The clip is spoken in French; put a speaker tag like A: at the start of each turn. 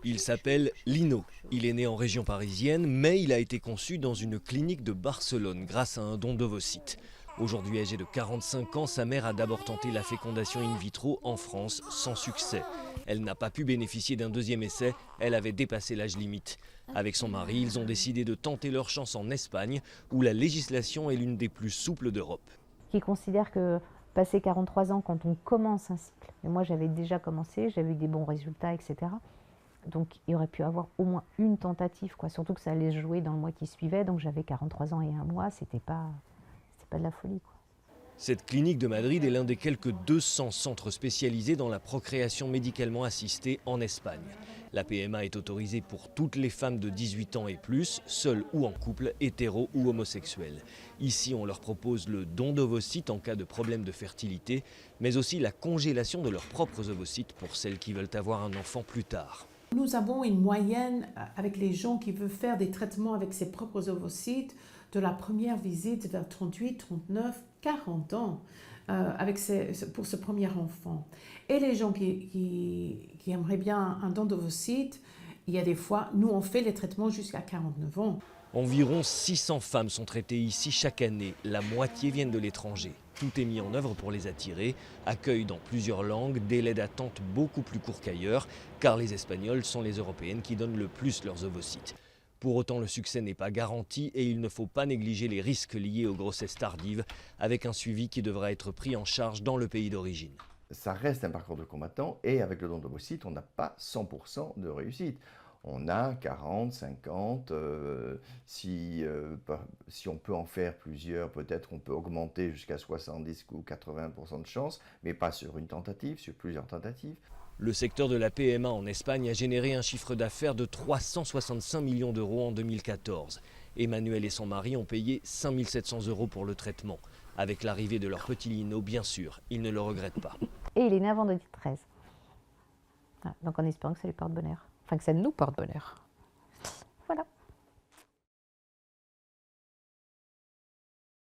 A: Il s'appelle Lino. Il est né en région parisienne, mais il a été conçu dans une clinique de Barcelone grâce à un don d'ovocytes. Aujourd'hui âgé de 45 ans, sa mère a d'abord tenté la fécondation in vitro en France sans succès. Elle n'a pas pu bénéficier d'un deuxième essai, elle avait dépassé l'âge limite. Avec son mari, ils ont décidé de tenter leur chance en Espagne, où la législation est l'une des plus souples d'Europe.
B: Qui considère que passé 43 ans, quand on commence un cycle, et moi j'avais déjà commencé, j'avais eu des bons résultats, etc. Donc il aurait pu avoir au moins une tentative, quoi. Surtout que ça allait se jouer dans le mois qui suivait, donc j'avais 43 ans et un mois, c'était pas de la folie, quoi.
A: Cette clinique de Madrid est l'un des quelques 200 centres spécialisés dans la procréation médicalement assistée en Espagne. La PMA est autorisée pour toutes les femmes de 18 ans et plus, seules ou en couple, hétéros ou homosexuels. Ici, on leur propose le don d'ovocytes en cas de problème de fertilité, mais aussi la congélation de leurs propres ovocytes pour celles qui veulent avoir un enfant plus tard.
C: Nous avons une moyenne avec les gens qui veulent faire des traitements avec ses propres ovocytes de la première visite vers 38, 39, 40 ans pour ce premier enfant. Et les gens qui aimeraient bien un don d'ovocytes, il y a des fois, nous on fait les traitements jusqu'à 49 ans.
A: Environ 600 femmes sont traitées ici chaque année, la moitié viennent de l'étranger. Tout est mis en œuvre pour les attirer, accueil dans plusieurs langues, délai d'attente beaucoup plus court qu'ailleurs, car les Espagnols sont les Européennes qui donnent le plus leurs ovocytes. Pour autant, le succès n'est pas garanti et il ne faut pas négliger les risques liés aux grossesses tardives, avec un suivi qui devra être pris en charge dans le pays d'origine.
D: Ça reste un parcours de combattant et avec le don d'ovocytes, on n'a pas 100% de réussite. On a 40, 50, si on peut en faire plusieurs, peut-être on peut augmenter jusqu'à 70 ou 80% de chance, mais pas sur une tentative, sur plusieurs tentatives.
A: Le secteur de la PMA en Espagne a généré un chiffre d'affaires de 365 millions d'euros en 2014. Emmanuel et son mari ont payé 5 700 € pour le traitement. Avec l'arrivée de leur petit Lino, bien sûr, ils ne le regrettent pas.
B: Et il est né un vendredi 13. Voilà, donc en espérant que ça lui porte bonheur. Enfin, que ça nous porte bonheur.